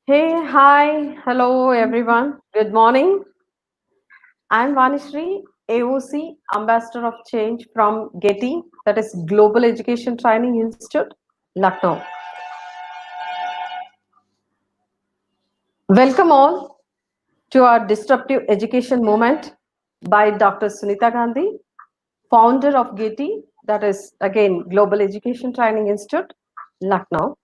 Hey, hi, hello everyone. Good morning. I'm Vanishri, AOC, Ambassador of Change from GETI, that is Global Education Training Institute, Lucknow. Welcome all to our Disruptive Education Movement by Dr. Sunitha Gandhi, founder of GETI, that is again Global Education Training Institute, Lucknow.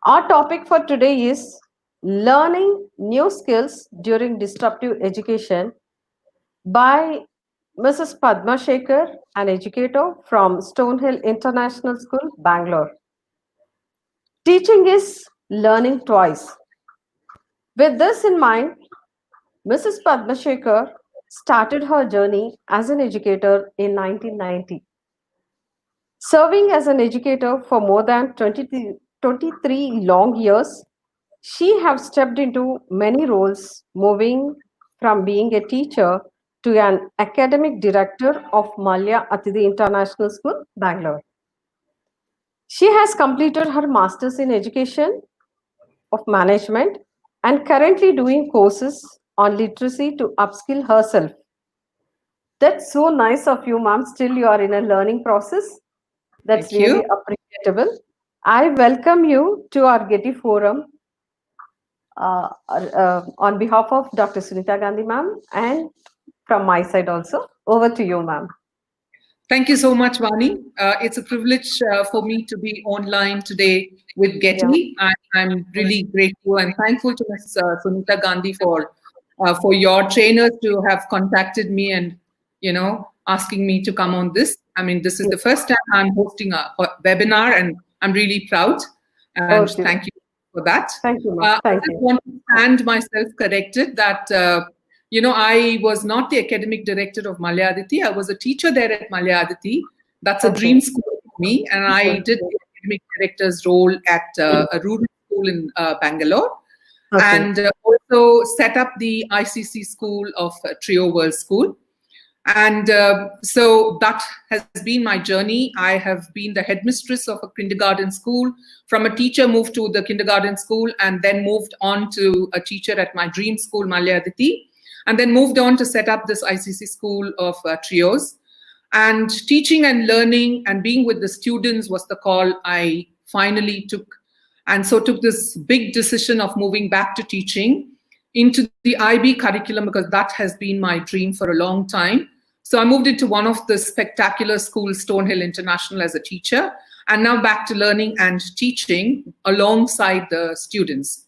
Our topic for today is learning new skills during disruptive education by Ms. Padma Sekar, an educator from Stonehill International School, Bangalore. Teaching is learning twice. With this in mind, Mrs. Padma Sekar started her journey as an educator in 1990. Serving as an educator for more than 23 long years, she has stepped into many roles, moving from being a teacher to an academic director of Malya Atidi International School, Bangalore. She has completed her master's in education of management and currently doing courses on literacy to upskill herself. That's so nice of you, ma'am. Still, you are in a learning process. That's Thank you. really appreciable. I welcome you to our GETI forum on behalf of Dr. Sunitha Gandhi, ma'am, and from my side also. Over to you, ma'am. Thank you so much, Vani. It's a privilege for me to be online today with Yeah. Getty. I'm really grateful and thankful to Ms. Sunitha Gandhi for your trainers to have contacted me and asking me to come on this. I mean, this is the first time I'm hosting a webinar, and I'm really proud. And Okay. thank you for that. Thank you, ma'am. I Thank just you. want to stand myself corrected that I was not the academic director of Malayaditi. I was a teacher there at Malayaditi. That's a Okay. dream school for me, and I did the academic director's role at a rural school in Bangalore, Okay. and also set up the ICC school of Trio World School. And so that has been my journey. I have been the headmistress of a kindergarten school. From a teacher, moved to the kindergarten school, and then moved on to a teacher at my dream school, Malayaditi, and then moved on to set up this ICC school of trios. And teaching and learning and being with the students was the call I finally took. And so took this big decision of moving back to teaching into the IB curriculum, because that has been my dream for a long time. So I moved into one of the spectacular schools, Stonehill International, as a teacher, and now back to learning and teaching alongside the students.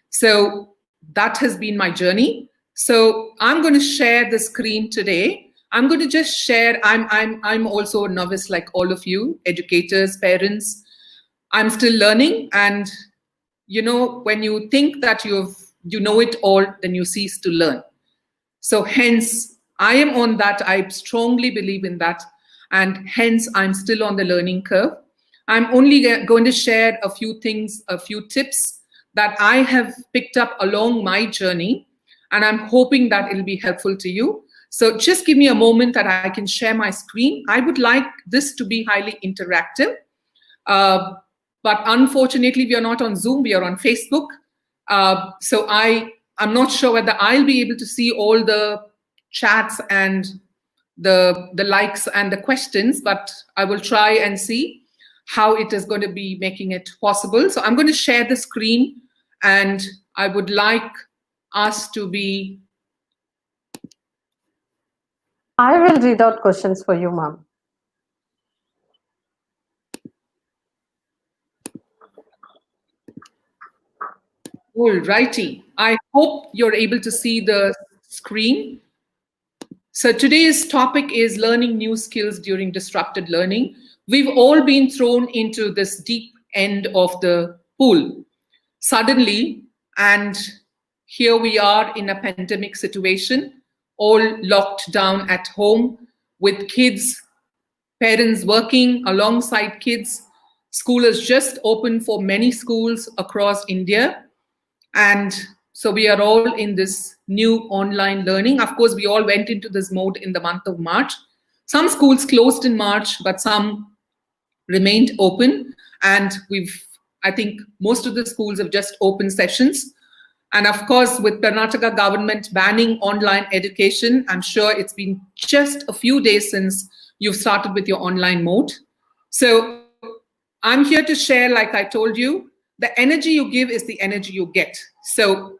So that has been my journey. So I'm going to share the screen today. I'm going to just share. I'm also a novice like all of you, educators, parents. I'm still learning, and when you think that you know it all, then you cease to learn. So hence, I am on that. I strongly believe in that. And hence, I'm still on the learning curve. I'm only going to share a few things, a few tips that I have picked up along my journey. And I'm hoping that it'll be helpful to you. So just give me a moment that I can share my screen. I would like this to be highly interactive. But unfortunately, we are not on Zoom, we are on Facebook. So I'm not sure whether I'll be able to see all the chats and the likes and the questions, but I will try and see how it is going to be making it possible. So I'm going to share the screen, and I would like us to be. I will read out questions for you, ma'am. All righty. I hope you're able to see the screen. So today's topic is learning new skills during disrupted learning. We've all been thrown into this deep end of the pool suddenly, and here we are in a pandemic situation, all locked down at home with kids, parents working alongside kids. School is just open for many schools across India. And so we are all in this new online learning. Of course, we all went into this mode in the month of March. Some schools closed in March, but some remained open. And I think most of the schools have just opened sessions And of course, with Karnataka government banning online education, I'm sure it's been just a few days since you've started with your online mode. So I'm here to share, like I told you, the energy you give is the energy you get. So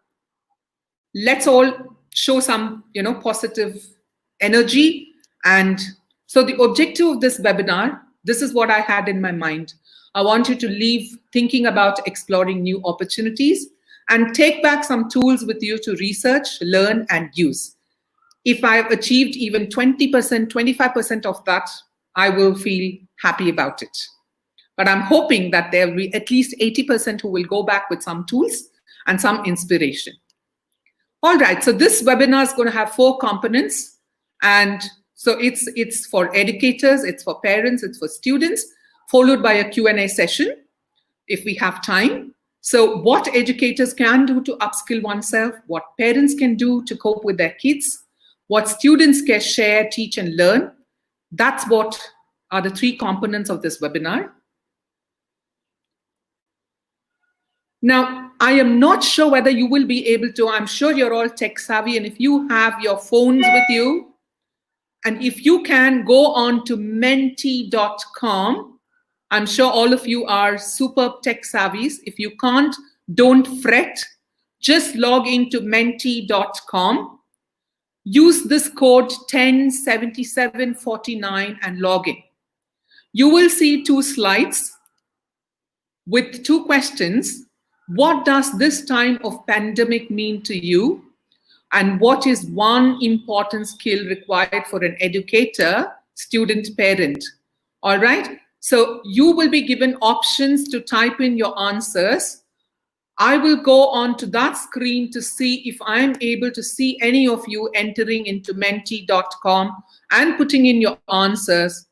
let's all show some, positive energy. And so the objective of this webinar, this is what I had in my mind. I want you to leave thinking about exploring new opportunities and take back some tools with you to research, learn, and use. If I've achieved even 20%, 25% of that, I will feel happy about it. But I'm hoping that there will be at least 80% who will go back with some tools and some inspiration. All right, so this webinar is going to have 4 components. And so it's for educators, it's for parents, it's for students, followed by a Q&A session if we have time. So what educators can do to upskill oneself, what parents can do to cope with their kids, what students can share, teach, and learn. That's what are the 3 components of this webinar. Now, I am not sure whether you will be able to, I'm sure you're all tech savvy, and if you have your phones with you, and if you can go on to mentee.com, I'm sure all of you are superb tech savvies. If you can't, don't fret. Just log into mentee.com. Use this code 107749 and log in. You will see 2 slides with 2 questions. What does this time of pandemic mean to you? And what is one important skill required for an educator, student, parent? All right. So you will be given options to type in your answers. I will go on to that screen to see if I am able to see any of you entering into mentee.com and putting in your answers.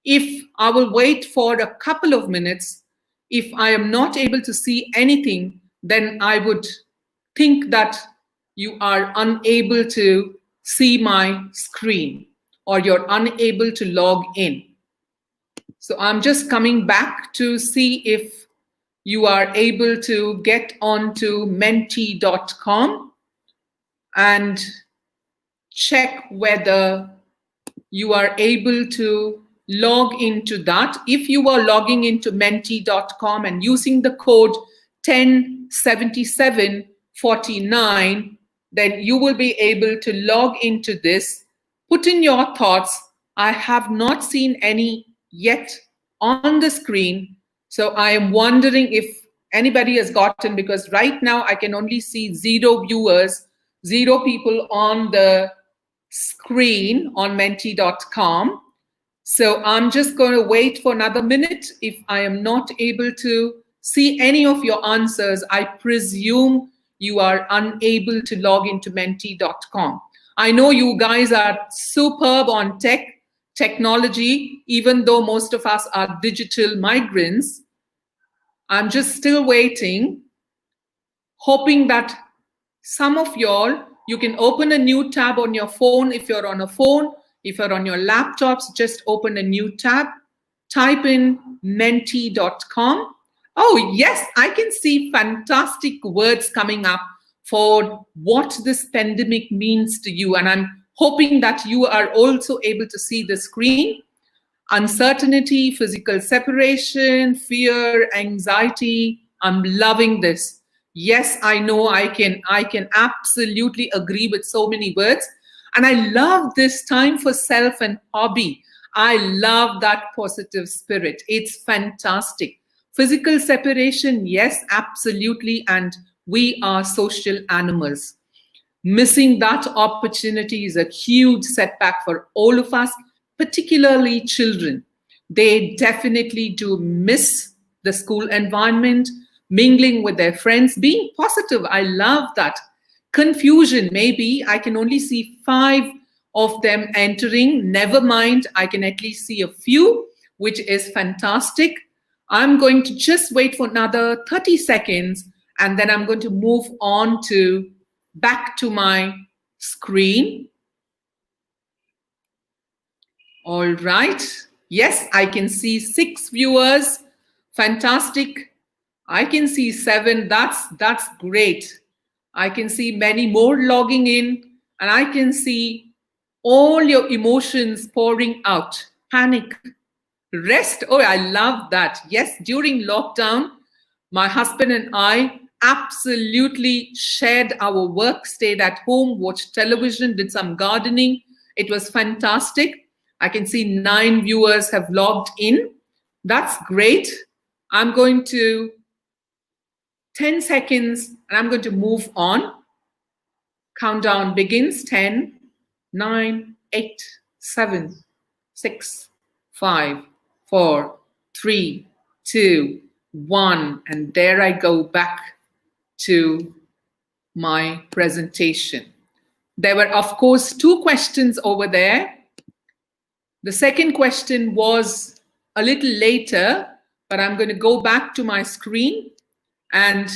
If I will wait for a couple of minutes, if I am not able to see anything, then I would think that you are unable to see my screen or you're unable to log in. So I'm just coming back to see if you are able to get onto mentee.com and check whether you are able to log into that. If you are logging into mentee.com and using the code 107749, then you will be able to log into this, put in your thoughts. I have not seen any yet on the screen. So I am wondering if anybody has gotten, because right now I can only see 0 viewers, 0 people on the screen on mentee.com. So I'm just going to wait for another minute. If I am not able to see any of your answers, I presume you are unable to log into mentee.com. I know you guys are superb on technology, even though most of us are digital migrants. I'm just still waiting, hoping that some of y'all, you can open a new tab on your phone. If you're on a phone, if you're on your laptops, just open a new tab, type in mentee.com. Oh, yes, I can see fantastic words coming up for what this pandemic means to you. And I'm hoping that you are also able to see the screen. Uncertainty, physical separation, fear, anxiety. I'm loving this. Yes, I know I can absolutely agree with so many words. And I love this time for self and hobby. I love that positive spirit. It's fantastic. Physical separation, yes, absolutely. And we are social animals. Missing that opportunity is a huge setback for all of us, particularly children. They definitely do miss the school environment, mingling with their friends, being positive. I love that. Confusion, maybe I can only see 5 of them entering. Never mind, I can at least see a few, which is fantastic. I'm going to just wait for another 30 seconds, and then I'm going to move on to back to my screen. All right. Yes, I can see 6 viewers. Fantastic. I can see 7. That's great. I can see many more logging in, and I can see all your emotions pouring out. Panic, rest. Oh, I love that. Yes, during lockdown, my husband and I absolutely shared our work, stayed at home, watched television, did some gardening. It was fantastic. I can see 9 viewers have logged in. That's great. I'm going to 10 seconds and I'm going to move on. Countdown begins. 10, 9, 8, 7, 6, 5, 4, 3, 2, 1. And there I go back to my presentation. There were, of course, 2 questions over there. The second question was a little later, but I'm going to go back to my screen. And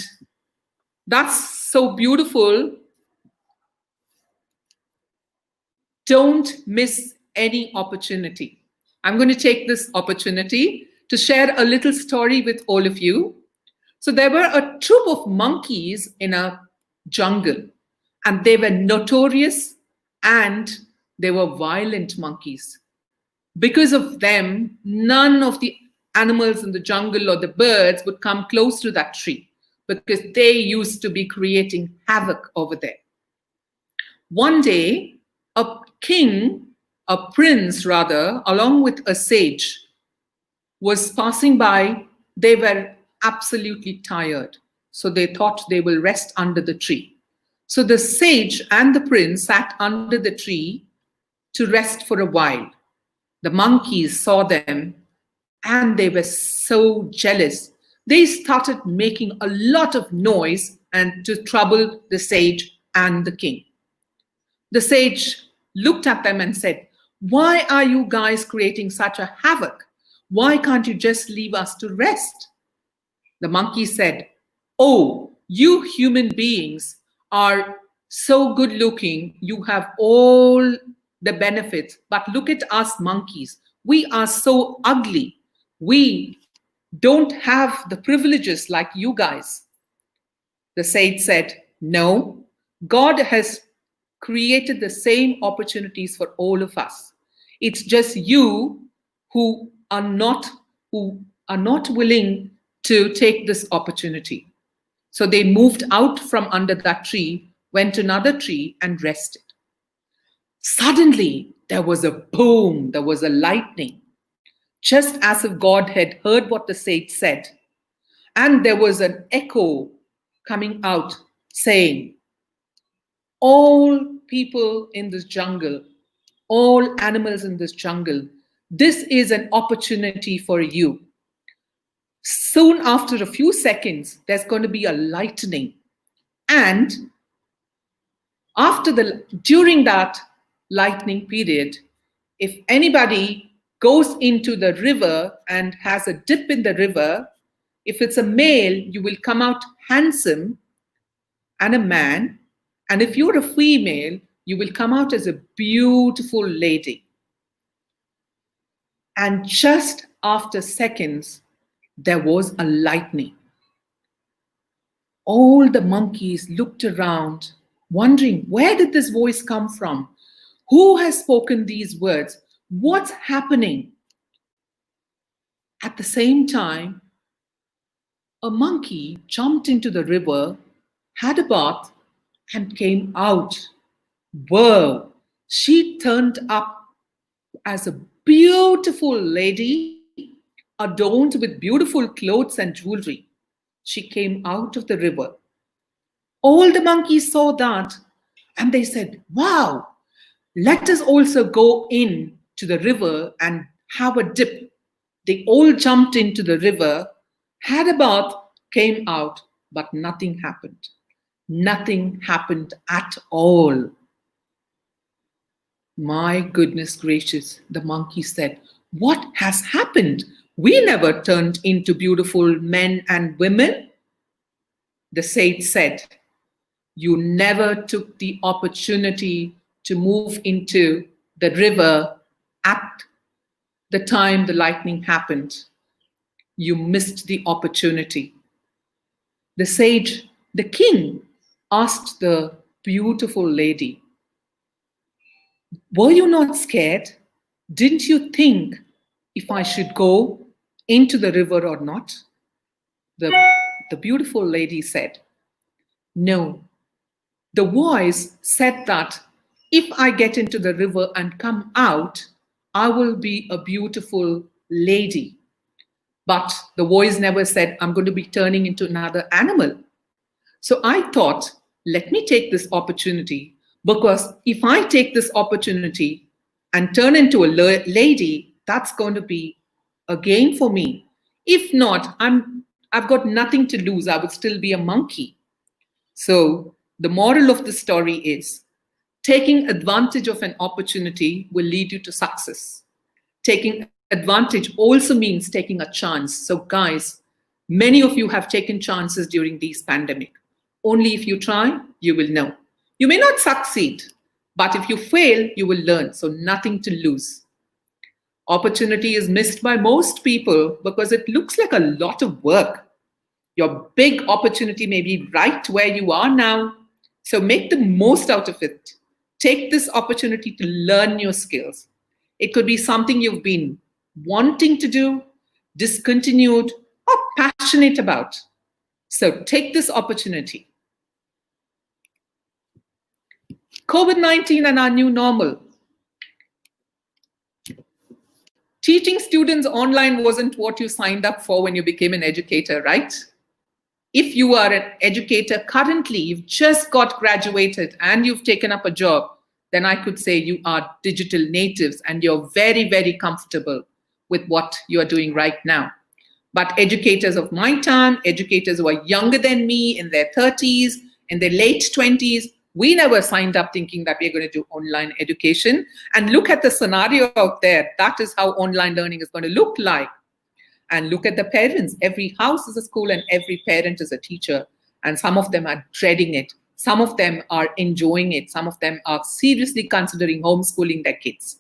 that's so beautiful. Don't miss any opportunity. I'm going to take this opportunity to share a little story with all of you. So there were a troop of monkeys in a jungle, and they were notorious and they were violent monkeys. Because of them, none of the animals in the jungle or the birds would come close to that tree because they used to be creating havoc over there. One day, a prince rather, along with a sage, was passing by. They were absolutely tired, so they thought they will rest under the tree. So the sage and the prince sat under the tree to rest for a while. The monkeys saw them and they were so jealous. They started making a lot of noise and to trouble the sage and the king. The sage looked at them and said, "Why are you guys creating such a havoc? Why can't you just leave us to rest?" The monkey said, "Oh, you human beings are so good looking. You have all the benefits. But look at us monkeys. We are so ugly. We don't have the privileges like you guys." The sage said, "No, God has created the same opportunities for all of us. It's just you who are not willing to take this opportunity." So they moved out from under that tree, went to another tree and rested. Suddenly, there was a boom, there was a lightning, just as if God had heard what the sage said. And there was an echo coming out saying, "All people in this jungle, all animals in this jungle, this is an opportunity for you." Soon after a few seconds, there's going to be a lightning. And during that lightning period, if anybody goes into the river and has a dip in the river, if it's a male, you will come out handsome and a man. And if you're a female, you will come out as a beautiful lady. And just after seconds, there was a lightning. All the monkeys looked around, wondering, where did this voice come from? Who has spoken these words? What's happening? At the same time, a monkey jumped into the river, had a bath, and came out. Whoa! She turned up as a beautiful lady, adorned with beautiful clothes and jewelry. She came out of the river. All the monkeys saw that and they said, "Wow, let us also go in to the river and have a dip." They all jumped into the river, had a bath, came out, but nothing happened. Nothing happened at all. "My goodness gracious," the monkey said, "what has happened? We never turned into beautiful men and women." The sage said, "You never took the opportunity to move into the river at the time the lightning happened. You missed the opportunity." The sage, the king, asked the beautiful lady, "Were you not scared? Didn't you think if I should go into the river or not?" The, the beautiful lady said, "No." The voice said that if I get into the river and come out, I will be a beautiful lady. But the voice never said, I'm going to be turning into another animal. So I thought, let me take this opportunity, because if I take this opportunity and turn into a lady, that's going to be a gain for me. If not, I've got nothing to lose. I would still be a monkey. So the moral of the story is taking advantage of an opportunity will lead you to success. Taking advantage also means taking a chance. So guys, many of you have taken chances during this pandemic. Only if you try, you will know. You may not succeed, but if you fail, you will learn. So nothing to lose. Opportunity is missed by most people because it looks like a lot of work. Your big opportunity may be right where you are now. So make the most out of it. Take this opportunity to learn your skills. It could be something you've been wanting to do, discontinued, or passionate about. So take this opportunity. COVID-19 and our new normal. Teaching students online wasn't what you signed up for when you became an educator, right? If you are an educator currently, you've just got graduated and you've taken up a job, then I could say you are digital natives and you're very, very comfortable with what you are doing right now. But educators of my time, educators who are younger than me, in their 30s, in their late 20s, we never signed up thinking that we're going to do online education. And look at the scenario out there. That is how online learning is going to look like. And look at the parents. Every house is a school and every parent is a teacher. And some of them are dreading it. Some of them are enjoying it. Some of them are seriously considering homeschooling their kids.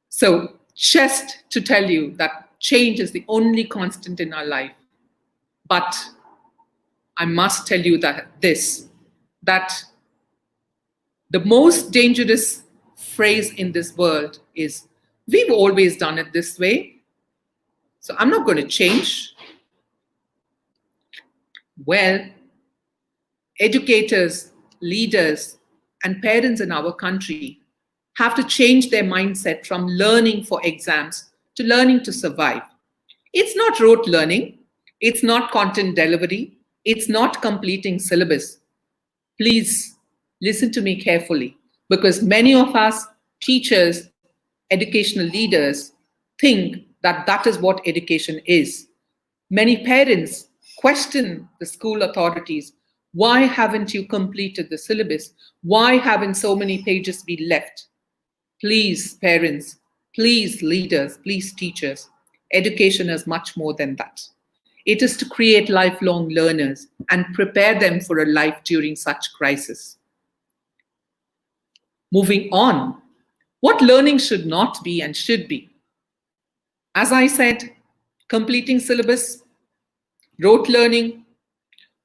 So just to tell you that change is the only constant in our life. But I must tell you that the most dangerous phrase in this world is, we've always done it this way, so I'm not going to change. Well, educators, leaders, and parents in our country have to change their mindset from learning for exams to learning to survive. It's not rote learning. It's not content delivery. It's not completing syllabus. Please listen to me carefully, because many of us teachers, educational leaders, think that that is what education is. Many parents question the school authorities. Why haven't you completed the syllabus? Why haven't so many pages been left? Please, parents, please, leaders, please, teachers, education is much more than that. It is to create lifelong learners and prepare them for a life during such crisis. Moving on, what learning should not be and should be? As I said, completing syllabus, rote learning,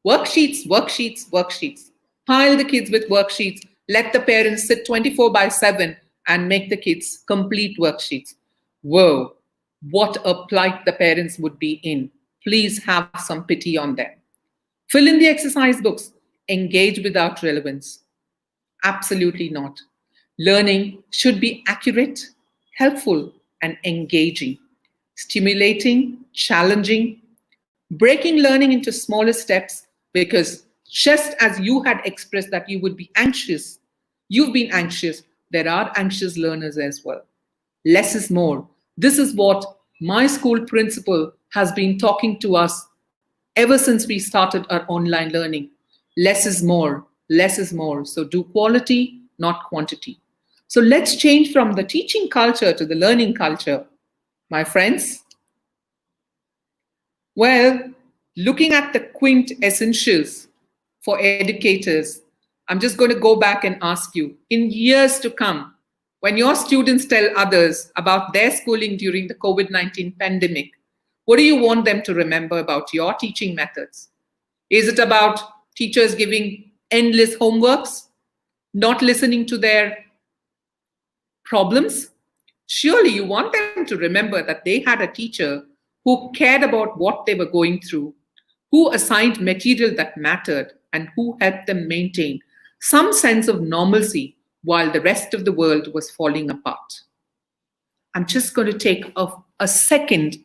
worksheets, worksheets, worksheets. Pile the kids with worksheets. Let the parents sit 24/7 and make the kids complete worksheets. Whoa, what a plight the parents would be in. Please have some pity on them. Fill in the exercise books. Engage without relevance. Absolutely not. Learning should be accurate, helpful, and engaging. Stimulating, challenging, breaking learning into smaller steps, because just as you had expressed that you would be anxious, you've been anxious, there are anxious learners as well. Less is more. This is what my school principal has been talking to us ever since we started our online learning. Less is more, less is more. So do quality, not quantity. So let's change from the teaching culture to the learning culture, my friends. Well, looking at the quintessentials for educators, I'm just going to go back and ask you, in years to come, when your students tell others about their schooling during the COVID-19 pandemic, what do you want them to remember about your teaching methods? Is it about teachers giving endless homeworks, not listening to their problems. Surely you want them to remember that they had a teacher who cared about what they were going through, who assigned material that mattered, and who helped them maintain some sense of normalcy while the rest of the world was falling apart. I'm just going to take a second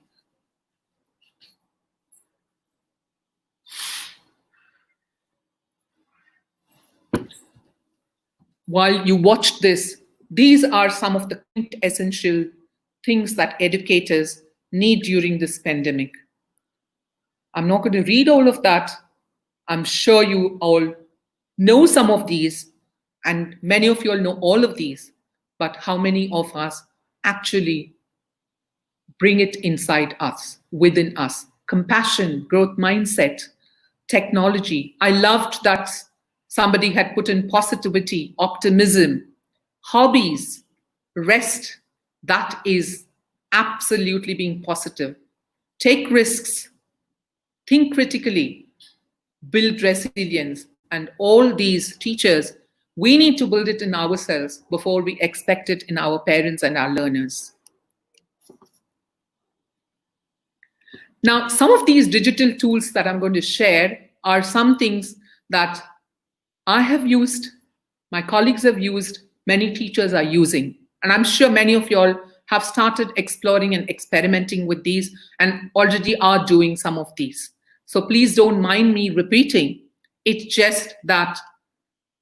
while you watch this. These are some of the essential things that educators need during this pandemic. I'm not going to read all of that. I'm sure you all know some of these, and many of you all know all of these, but how many of us actually bring it inside us, within us? Compassion, growth mindset, technology. I loved that somebody had put in positivity, optimism, hobbies, rest. That is absolutely being positive. Take risks, think critically, build resilience, and all these teachers, we need to build it in ourselves before we expect it in our parents and our learners. Now, some of these digital tools that I'm going to share are some things that I have used, my colleagues have used, many teachers are using. And I'm sure many of you all have started exploring and experimenting with these and already are doing some of these. So please don't mind me repeating. It's just that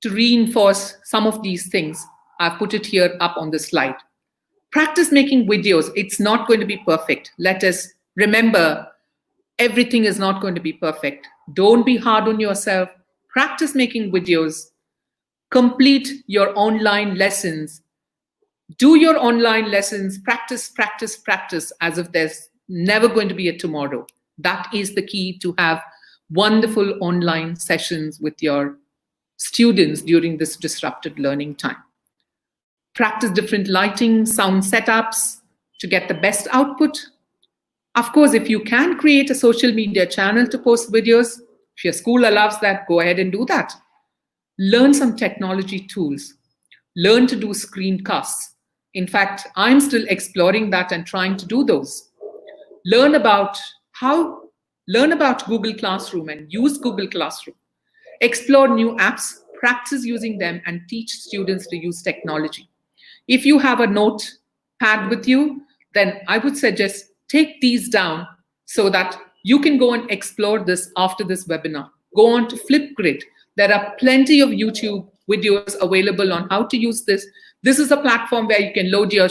to reinforce some of these things, I've put it here up on the slide. Practice making videos. It's not going to be perfect. Let us remember, everything is not going to be perfect. Don't be hard on yourself. Practice making videos. Complete your online lessons. Do your online lessons. Practice, practice, practice as if there's never going to be a tomorrow. That is the key to have wonderful online sessions with your students during this disrupted learning time. Practice different lighting, sound setups to get the best output. Of course, if you can create a social media channel to post videos, if your school allows that, go ahead and do that. Learn some technology tools. Learn to do screencasts. In fact, I'm still exploring that and trying to do those. Learn about Google Classroom and use Google Classroom. Explore new apps, practice using them, and teach students to use technology. If you have a notepad with you, then I would suggest take these down so that you can go and explore this after this webinar. Go on to Flipgrid. There are plenty of YouTube videos available on how to use this. This is a platform where you can load your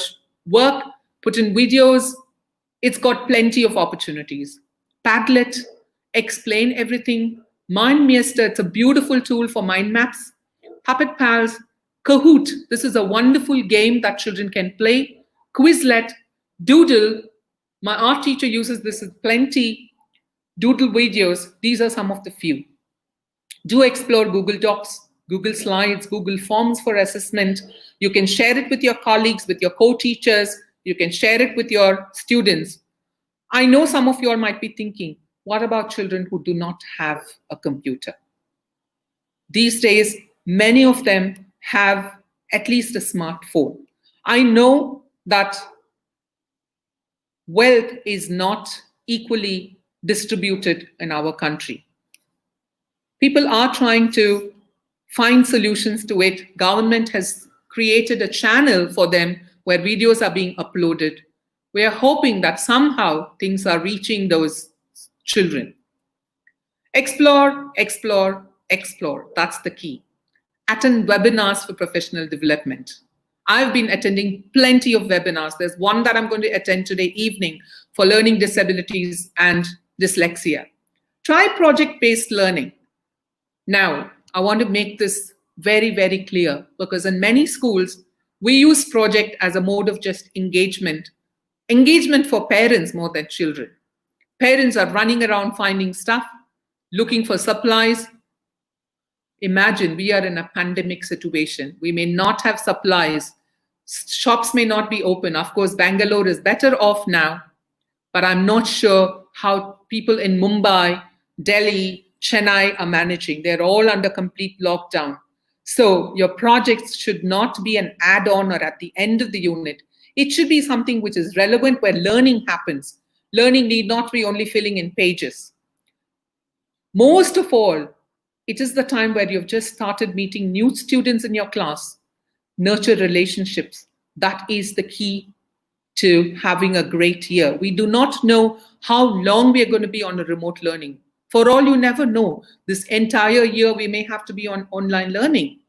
work, put in videos. It's got plenty of opportunities. Padlet, explain everything. MindMeister, it's a beautiful tool for mind maps. Puppet Pals, Kahoot, this is a wonderful game that children can play. Quizlet, Doodle, my art teacher uses this with plenty. Doodle videos, these are some of the few. Do explore Google Docs, Google Slides, Google Forms for assessment. You can share it with your colleagues, with your co-teachers. You can share it with your students. I know some of you all might be thinking, what about children who do not have a computer? These days, many of them have at least a smartphone. I know that wealth is not equally distributed in our country. People are trying to find solutions to it. Government has created a channel for them where videos are being uploaded. We are hoping that somehow things are reaching those children. Explore, explore, explore. That's the key. Attend webinars for professional development. I've been attending plenty of webinars. There's one that I'm going to attend today evening for learning disabilities and dyslexia. Try project-based learning. Now, I want to make this very, very clear because in many schools, we use project as a mode of just engagement for parents more than children. Parents are running around finding stuff, looking for supplies. Imagine we are in a pandemic situation. We may not have supplies. Shops may not be open. Of course, Bangalore is better off now, but I'm not sure how people in Mumbai, Delhi, Chennai are managing. They're all under complete lockdown. So your projects should not be an add-on or at the end of the unit. It should be something which is relevant where learning happens. Learning need not be only filling in pages. Most of all, it is the time where you've just started meeting new students in your class. Nurture relationships. That is the key to having a great year. We do not know how long we are going to be on a remote learning. For all you never know, this entire year we may have to be on online learning.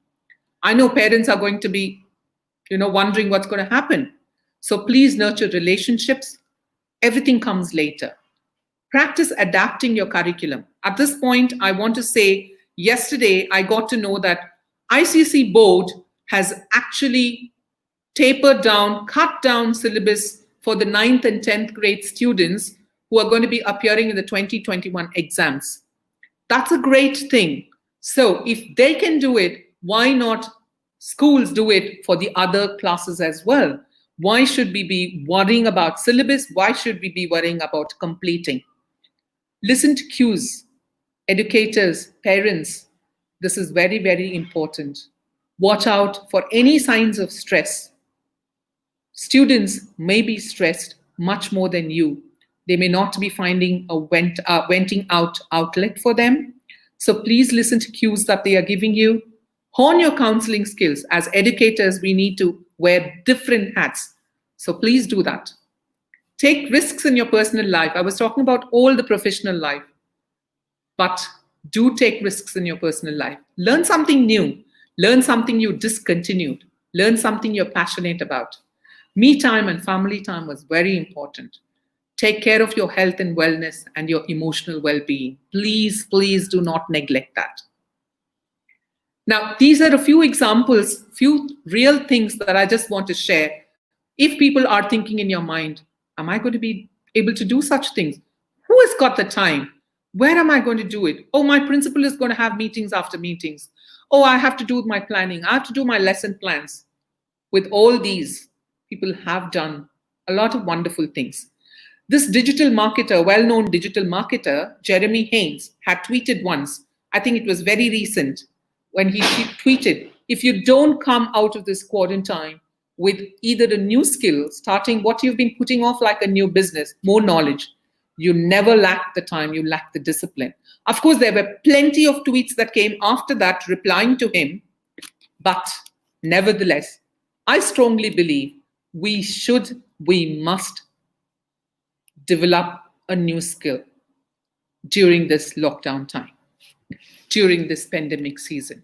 I know parents are going to be, wondering what's going to happen. So please nurture relationships. Everything comes later. Practice adapting your curriculum. At this point, I want to say, yesterday I got to know that ICC board has actually tapered down, cut down syllabus for the 9th and 10th grade students who are going to be appearing in the 2021 exams. That's a great thing. So if they can do it, why not schools do it for the other classes as well? Why should we be worrying about syllabus? Why should we be worrying about completing? Listen to cues. Educators, parents, this is very, very important. Watch out for any signs of stress. Students may be stressed much more than you. They may not be finding a venting out outlet for them. So please listen to cues that they are giving you. Hone your counseling skills. As educators, we need to wear different hats. So please do that. Take risks in your personal life. I was talking about all the professional life, but do take risks in your personal life. Learn something new. Learn something you discontinued. Learn something you're passionate about. Me time and family time was very important. Take care of your health and wellness and your emotional well-being. Please, please do not neglect that. Now, these are a few examples, few real things that I just want to share. If people are thinking in your mind, am I going to be able to do such things? Who has got the time? Where am I going to do it? Oh, my principal is going to have meetings after meetings. Oh, I have to do my planning. I have to do my lesson plans. With all these, people have done a lot of wonderful things. This digital marketer, well-known digital marketer, Jeremy Haynes, had tweeted once, I think it was very recent, when he tweeted, if you don't come out of this quarantine with either a new skill, starting what you've been putting off like a new business, more knowledge, you never lack the time, you lack the discipline. Of course, there were plenty of tweets that came after that replying to him, but nevertheless, I strongly believe we must develop a new skill during this lockdown time, during this pandemic season.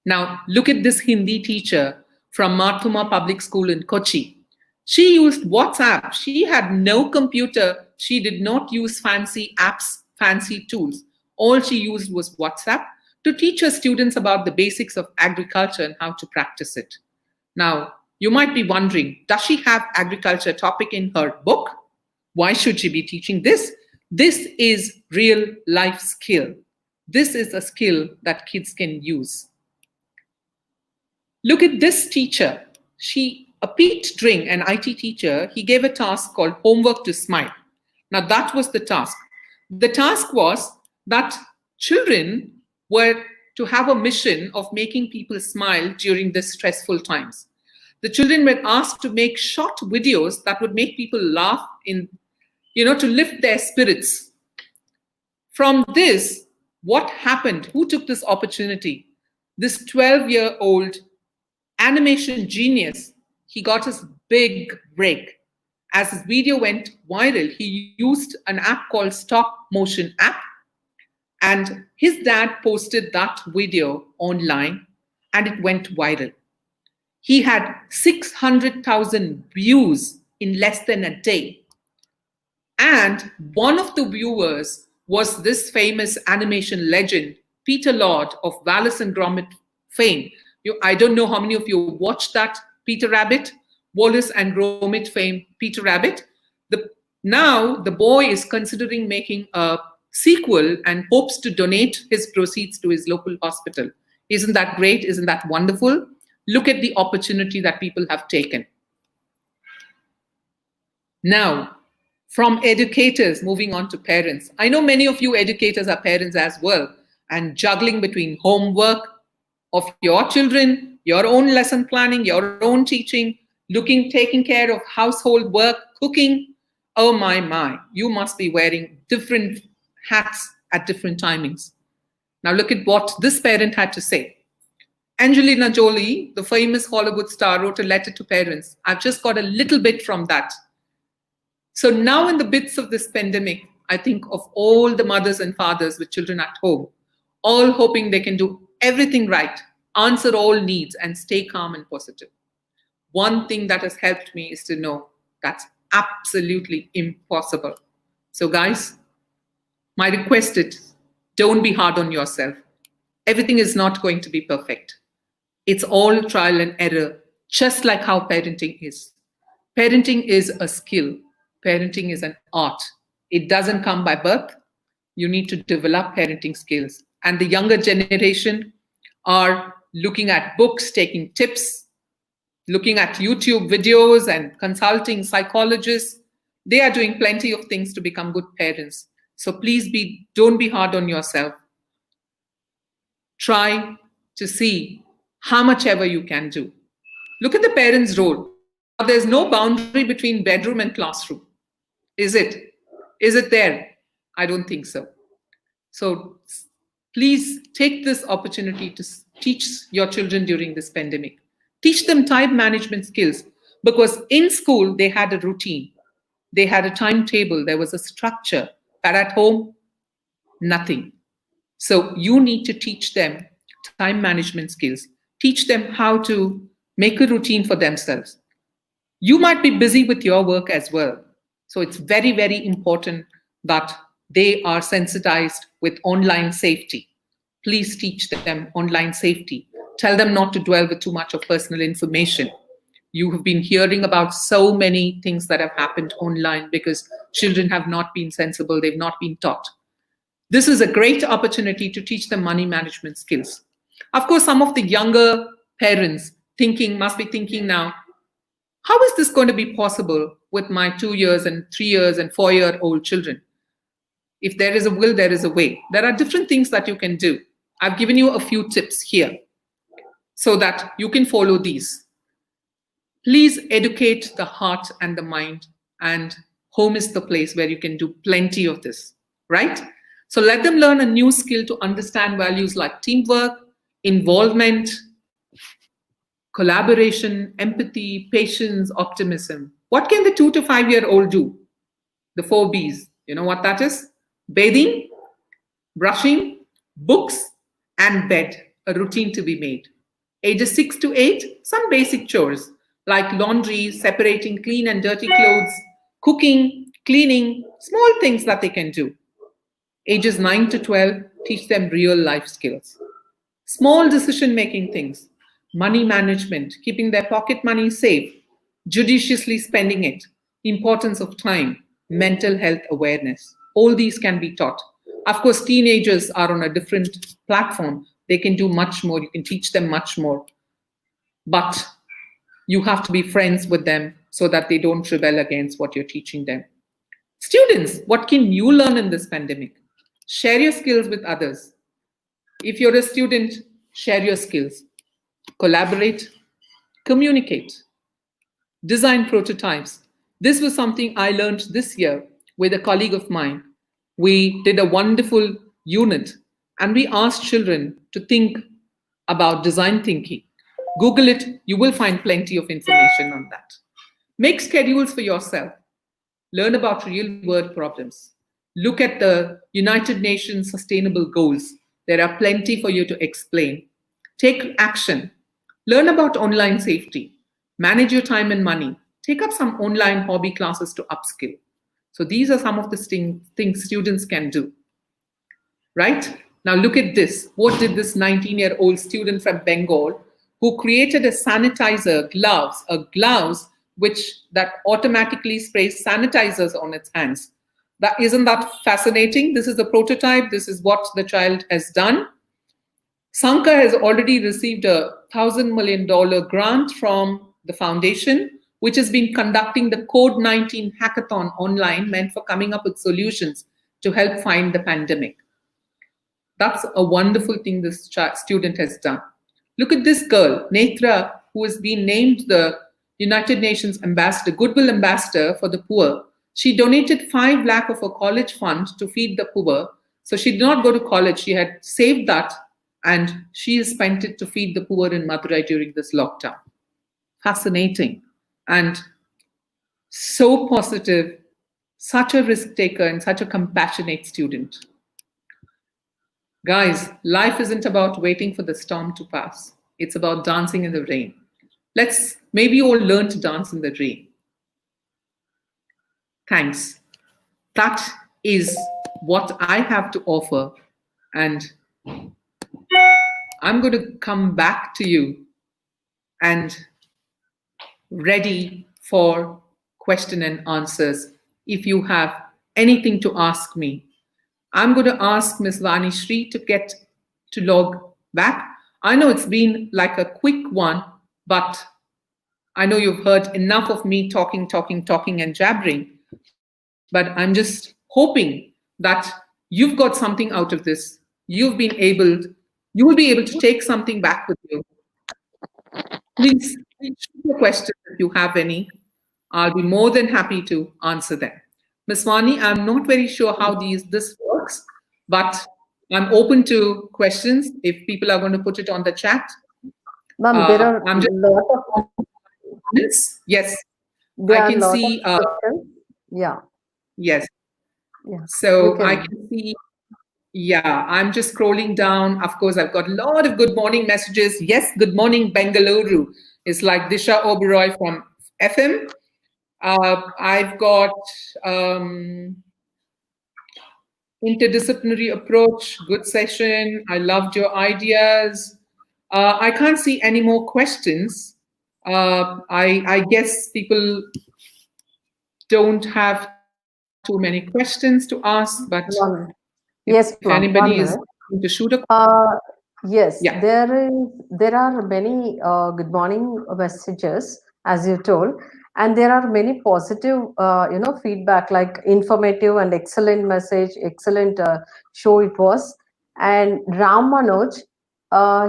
Now, look at this Hindi teacher from Marthuma Public School in Kochi. She used WhatsApp. She had no computer. She did not use fancy apps, fancy tools. All she used was WhatsApp to teach her students about the basics of agriculture and how to practice it. Now, you might be wondering, does she have agriculture topic in her book? Why should she be teaching this? This is real life skill. This is a skill that kids can use. Look at this teacher. Pete Dring, an IT teacher, he gave a task called Homework to Smile. Now that was the task. The task was that children were to have a mission of making people smile during these stressful times. The children were asked to make short videos that would make people laugh to lift their spirits. From this, what happened? Who took this opportunity? This 12-year-old animation genius, he got his big break. As his video went viral, he used an app called Stop Motion app, and his dad posted that video online and it went viral. He had 600,000 views in less than a day. And one of the viewers was this famous animation legend, Peter Lord of Wallace and Gromit fame. I don't know how many of you watched that Peter Rabbit, Wallace and Gromit fame, Peter Rabbit. Now the boy is considering making a sequel and hopes to donate his proceeds to his local hospital. Isn't that great? Isn't that wonderful? Look at the opportunity that people have taken. Now, From educators, moving on to parents. I know many of you educators are parents as well, and juggling between homework of your children, your own lesson planning, your own teaching, taking care of household work, cooking. Oh my, you must be wearing different hats at different timings. Now look at what this parent had to say. Angelina Jolie, the famous Hollywood star, wrote a letter to parents. I've just got a little bit from that. So now in the midst of this pandemic, I think of all the mothers and fathers with children at home, all hoping they can do everything right, answer all needs, and stay calm and positive. One thing that has helped me is to know that's absolutely impossible. So guys, my request is, don't be hard on yourself. Everything is not going to be perfect. It's all trial and error, just like how parenting is. Parenting is a skill. Parenting is an art. It doesn't come by birth. You need to develop parenting skills. And the younger generation are looking at books, taking tips, looking at YouTube videos and consulting psychologists. They are doing plenty of things to become good parents. So please don't be hard on yourself. Try to see how much ever you can do. Look at the parent's role. Now, there's no boundary between bedroom and classroom. Is it? Is it there? I don't think so. So please take this opportunity to teach your children during this pandemic. Teach them time management skills, because in school they had a routine. They had a timetable. There was a structure. But at home, nothing. So you need to teach them time management skills. Teach them how to make a routine for themselves. You might be busy with your work as well. So it's very, very important that they are sensitized with online safety. Please teach them online safety. Tell them not to dwell with too much of personal information. You have been hearing about so many things that have happened online because children have not been sensible, they've not been taught. This is a great opportunity to teach them money management skills. Of course, some of the younger parents must be thinking now, how is this going to be possible with my 2 years and 3 years and 4-year-old children? If there is a will, there is a way. There are different things that you can do. I've given you a few tips here so that you can follow these. Please educate the heart and the mind, and home is the place where you can do plenty of this, right? So let them learn a new skill to understand values like teamwork, involvement, collaboration, empathy, patience, optimism. What can the 2 to 5-year-old do? The 4 Bs. You know what that is? Bathing, brushing, books, and bed, a routine to be made. Ages 6 to 8, some basic chores like laundry, separating clean and dirty clothes, cooking, cleaning, small things that they can do. Ages 9 to 12, teach them real life skills. Small decision-making things, money management, keeping their pocket money safe, judiciously spending it, importance of time, mental health awareness. All these can be taught. Of course, teenagers are on a different platform. They can do much more. You can teach them much more. But you have to be friends with them so that they don't rebel against what you're teaching them. Students, what can you learn in this pandemic? Share your skills with others. If you're a student, share your skills. Collaborate, communicate, design prototypes. This was something I learned this year with a colleague of mine. We did a wonderful unit and we asked children to think about design thinking. Google it, you will find plenty of information on that. Make schedules for yourself. Learn about real world problems. Look at the United Nations Sustainable Goals. There are plenty for you to explain. Take action. Learn about online safety. Manage your time and money. Take up some online hobby classes to upskill. So these are some of the things students can do. Right? Now look at this. What did this 19-year-old student from Bengal who created a sanitizer gloves, that automatically sprays sanitizers on its hands. Isn't that fascinating? This is the prototype. This is what the child has done. Sanka has already received a $1,000 million grant from the foundation which has been conducting the Code 19 hackathon online, meant for coming up with solutions to help find the pandemic. That's a wonderful thing this student has done. Look at this girl, Netra, who has been named the United Nations Ambassador, Goodwill Ambassador for the Poor. She donated 5 lakh of her college fund to feed the poor. So she did not go to college. She had saved that and she has spent it to feed the poor in Madurai during this lockdown. Fascinating and so positive, such a risk taker and such a compassionate student. Guys, life isn't about waiting for the storm to pass. It's about dancing in the rain. Let's maybe all learn to dance in the rain. Thanks. That is what I have to offer. And I'm going to come back to you and ready for question and answers. If you have anything to ask me, I'm going to ask Ms. Vani Shri to log back. I know it's been like a quick one, but I know you've heard enough of me talking and jabbering. But I'm just hoping that you've got something out of this. You will be able to take something back with you. Please shoot your questions if you have any. I'll be more than happy to answer them. Ms. Vani, I'm not very sure how this works, but I'm open to questions if people are going to put it on the chat. Ma'am, there are a lot of comments. Yes, I can see. Yeah. Yes. Yeah. So I can see. Yeah, I'm just scrolling down. Of course, I've got a lot of good morning messages. Yes, good morning, Bengaluru. It's like Disha Oberoi from FM. I've got interdisciplinary approach, good session. I loved your ideas. I can't see any more questions. I guess people don't have too many questions to ask, but yes, if anybody is going to shoot a yes, yeah. There are many good morning messages, as you told, and there are many positive feedback, like informative and excellent message, excellent show it was. And Ram Manoj,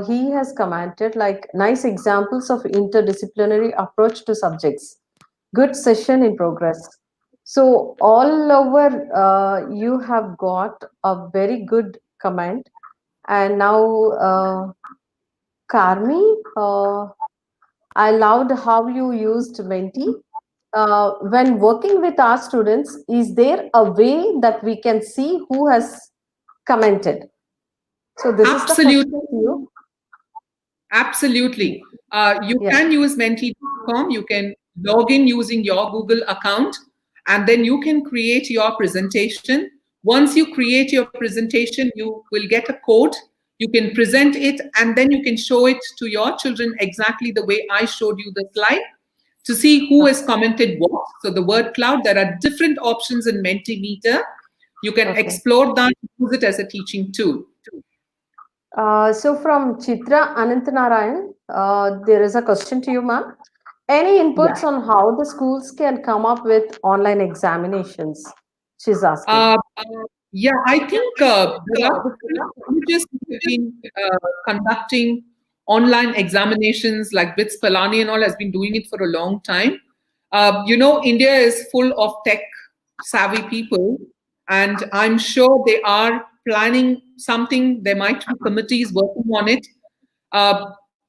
he has commented like nice examples of interdisciplinary approach to subjects, good session in progress. So all over you have got a very good comment. And now Karmi, I loved how you used mentee. When working with our students, is there a way that we can see who has commented? So this is the question to you. Absolutely. You can use mentee.com. You can log in using your Google account, and then you can create your presentation. Once you create your presentation, you will get a code. You can present it, and then you can show it to your children exactly the way I showed you the slide to see who has commented what. So the word cloud, there are different options in Mentimeter. You can explore that, use it as a teaching tool. So from Chitra Anantanarayan, there is a question to you, ma'am. Any inputs on how the schools can come up with online examinations? She's asking. Yeah, I think there are colleges who have been conducting online examinations, like BITS Palani and all has been doing it for a long time. India is full of tech savvy people, and I'm sure they are planning something. There might be committees working on it.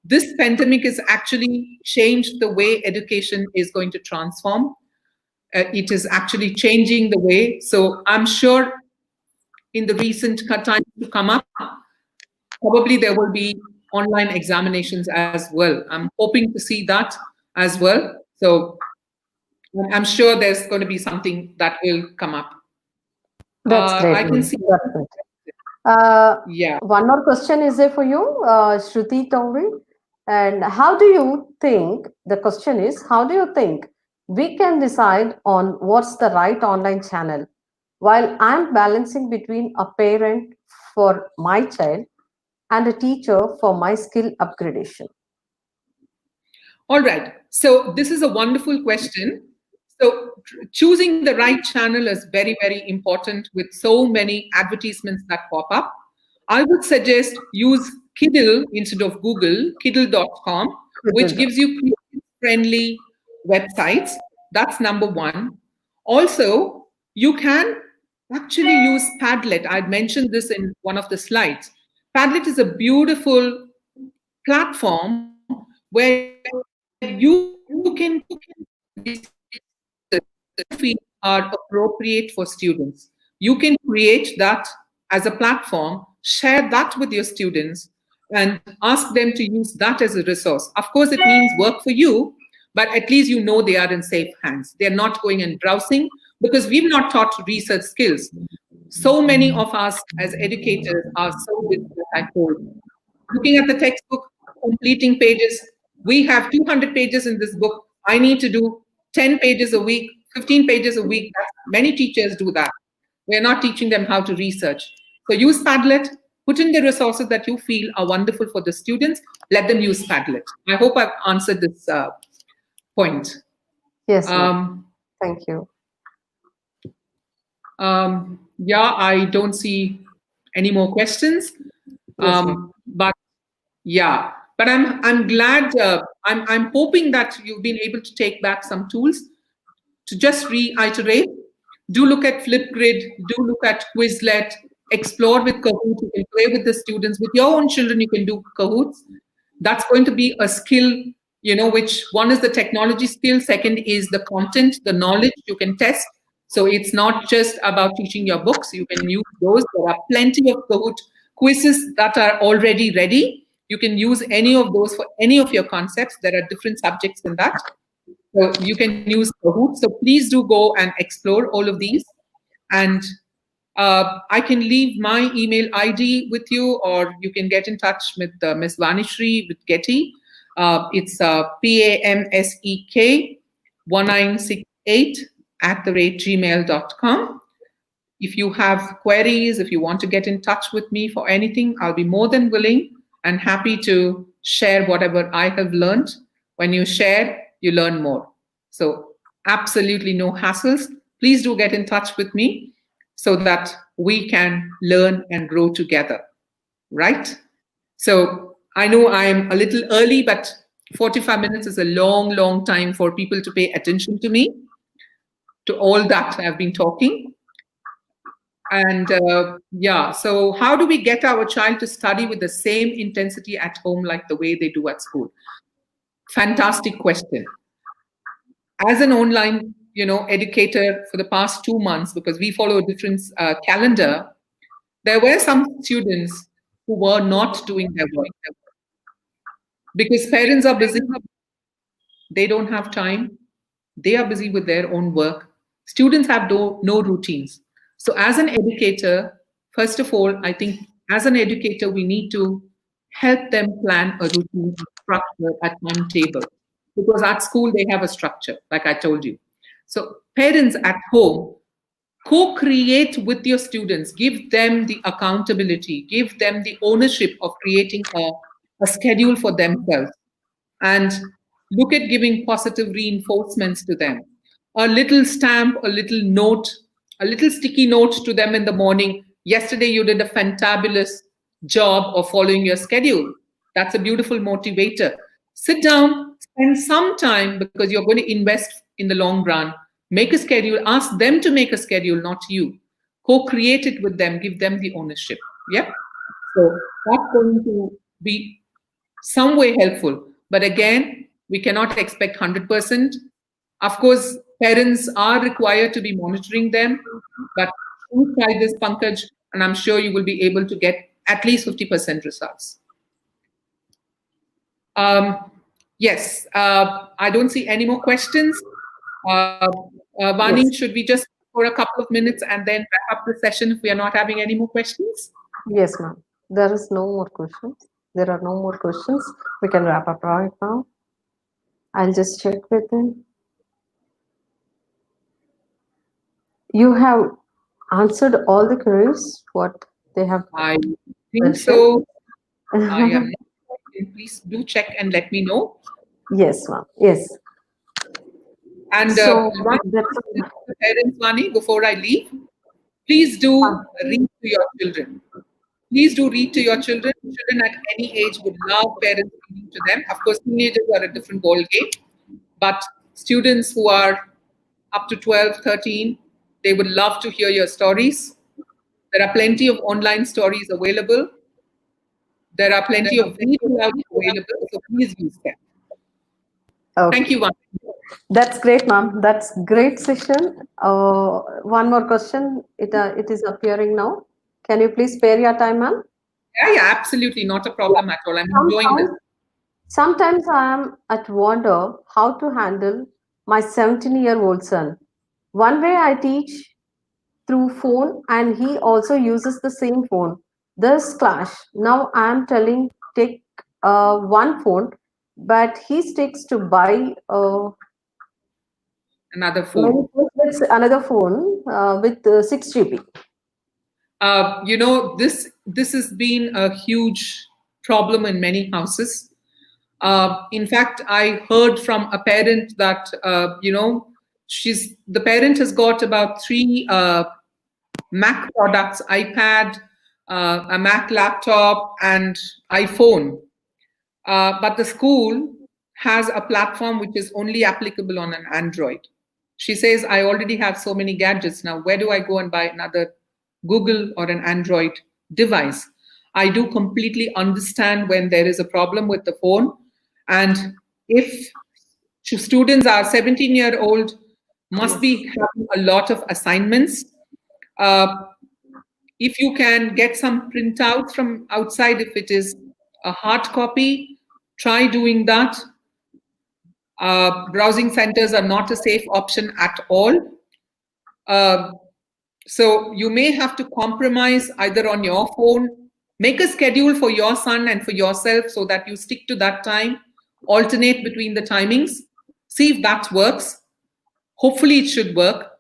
This pandemic has actually changed the way education is going to transform. It is actually changing the way. So I'm sure in the recent time to come up, probably there will be online examinations as well. I'm hoping to see that as well. So I'm sure there's going to be something that will come up. That's great. I can see. One more question is there for you, Shruti Tongri. And how do you think, the question is, how do you think we can decide on what's the right online channel while I'm balancing between a parent for my child and a teacher for my skill upgradation? All right. So this is a wonderful question. So choosing the right channel is very, very important with so many advertisements that pop up. I would suggest use Kiddle instead of Google, Kiddle.com, which gives you friendly websites. That's number one. Also, you can actually use Padlet. I'd mentioned this in one of the slides. Padlet is a beautiful platform where you can feel are appropriate for students. You can create that as a platform, share that with your students, and ask them to use that as a resource. Of course, it means work for you, but at least you know they are in safe hands. They're not going and browsing because we've not taught research skills. So many of us as educators are so busy, like I told, looking at the textbook, completing pages. We have 200 pages in this book. I need to do 10 pages a week, 15 pages a week. Many teachers do that. We're not teaching them how to research. So use Padlet, put in the resources that you feel are wonderful for the students. Let them use Padlet. I hope I've answered this point. Yes, thank you. Yeah, I don't see any more questions. But yeah, but I'm glad. I'm hoping that you've been able to take back some tools. To just reiterate, do look at Flipgrid, do look at Quizlet, explore with Kahoot. You can play with the students. With your own children, you can do Kahoots. That's going to be a skill, which one is the technology skill, second is the content, the knowledge you can test. So it's not just about teaching your books. You can use those. There are plenty of Kahoot quizzes that are already ready. You can use any of those for any of your concepts. There are different subjects in that. So you can use Kahoot. So please do go and explore all of these. And I can leave my email ID with you, or you can get in touch with Ms. Vanishri with GETI. It's PAMSEK1968@gmail.com. If you have queries, if you want to get in touch with me for anything, I'll be more than willing and happy to share whatever I have learned. When you share, you learn more. So absolutely no hassles. Please do get in touch with me so that we can learn and grow together, right? So I know I'm a little early, but 45 minutes is a long, long time for people to pay attention to me, to all that I've been talking. And yeah, so how do we get our child to study with the same intensity at home like the way they do at school? Fantastic question. As an online, educator for the past 2 months, because we follow a different calendar, there were some students who were not doing their work because parents are busy. They don't have time. They are busy with their own work. Students have no routines. So as an educator, first of all, I think as an educator, we need to help them plan a routine, structure, a timetable. Because at school, they have a structure, like I told you. So parents at home, co-create with your students, give them the accountability, give them the ownership of creating a schedule for themselves, and look at giving positive reinforcements to them. A little stamp, a little note, a little sticky note to them in the morning. Yesterday, you did a fantabulous job of following your schedule. That's a beautiful motivator. Sit down, spend some time because you're going to invest in the long run. Make a schedule, ask them to make a schedule, not you. Co-create it with them, give them the ownership. Yeah. So that's going to be some way helpful. But again, we cannot expect 100%. Of course, parents are required to be monitoring them, but you try this, Pankaj, and I'm sure you will be able to get at least 50% results. Yes, I don't see any more questions. Vani, Yes. should we just for a couple of minutes and then wrap up the session if we are not having any more questions? Yes, ma'am. There is no more questions. There are no more questions. We can wrap up right now. I'll just check with them. You have answered all the queries, what they have I think mentioned. so. I am. Please do check and let me know. Yes, ma'am. Yes. And So one that's last to the parents, Vani, before I leave, please do read to your children. Please do read to your children. Children at any age would love parents reading to them. Of course, teenagers are a different ball game, but students who are up to 12, 13, they would love to hear your stories. There are plenty of online stories available. There are plenty of reading out available, so please use them. Thank okay. you, Vani. That's great, ma'am. That's great session. One more question. It is appearing now. Can you please spare your time, ma'am? Yeah, yeah, absolutely. Not a Yeah. problem at all. I'm enjoying this. Sometimes, sometimes I am at wonder how to handle my 17-year-old son. One way I teach through phone, and he also uses the same phone. There's clash. Now I am telling take one phone, but he sticks to buy Another many phone. phones with another phone with 6 GB. This has been a huge problem in many houses. In fact, I heard from a parent that she's the parent has got about three Mac products: iPad, a Mac laptop, and iPhone. But the school has a platform which is only applicable on an Android. She says, I already have so many gadgets now. Where do I go and buy another Google or an Android device? I do completely understand when there is a problem with the phone. And if students are 17-year-old, must be having a lot of assignments. Uh, if you can get some printouts from outside, if it is a hard copy, try doing that. Browsing centers are not a safe option at all. Uh, so you may have to compromise either on your phone, make a schedule for your son and for yourself so that you stick to that time, alternate between the timings, see if that works. Hopefully, it should work.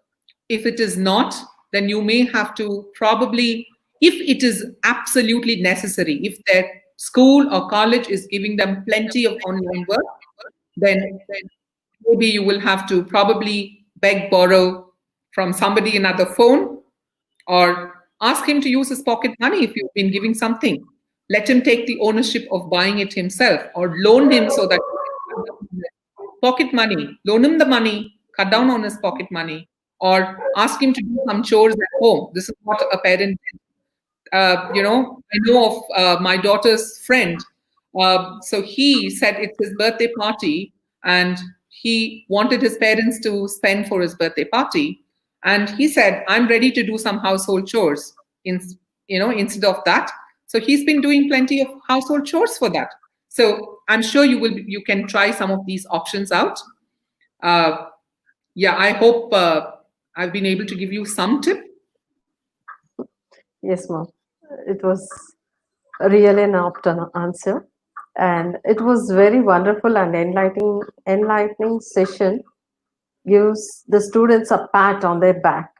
If it is not, then you may have to probably, if it is absolutely necessary, if their school or college is giving them plenty of online work, then maybe you will have to probably beg, borrow from somebody another phone, or ask him to use his pocket money if you've been giving something. Let him take the ownership of buying it himself, or loan him so that pocket money, loan him the money, cut down on his pocket money, or ask him to do some chores at home. This is what a parent did. I know of my daughter's friend. So he said it's his birthday party, and he wanted his parents to spend for his birthday party. And he said, "I'm ready to do some household chores." Instead of that, so he's been doing plenty of household chores for that. So I'm sure you can try some of these options out. Uh, yeah, I hope I've been able to give you some tip. Yes, ma'am. It was really an apt answer, and it was very wonderful and enlightening session. Gives the students a pat on their back.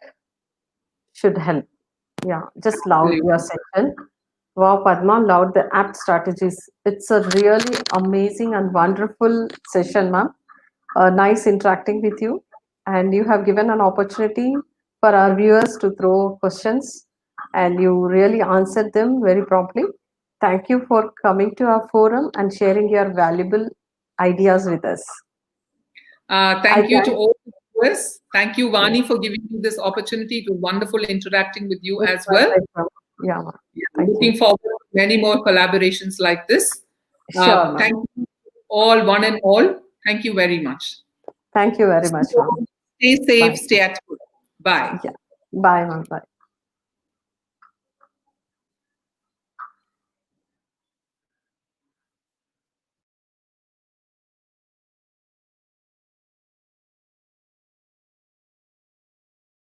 Should help. Yeah, just loved Absolutely. your session. Wow, Padma, loved the apt strategies. It's a really amazing and wonderful session, ma'am. Nice interacting with you. And you have given an opportunity for our viewers to throw questions, and you really answered them very promptly. Thank you for coming to our forum and sharing your valuable ideas with us. I Thank you to thank all the viewers. Thank you, you. Vani, for giving me this opportunity. It was wonderful interacting with you It's as my well. pleasure. Yeah, ma'am. Yeah, Thank looking you. forward to many more collaborations like this. Sure, ma'am. Thank you all, one and all. Thank you very much. Thank you very much, ma'am. Stay Bye. safe, stay at home. Bye. Yeah. Bye, ma'am. Bye.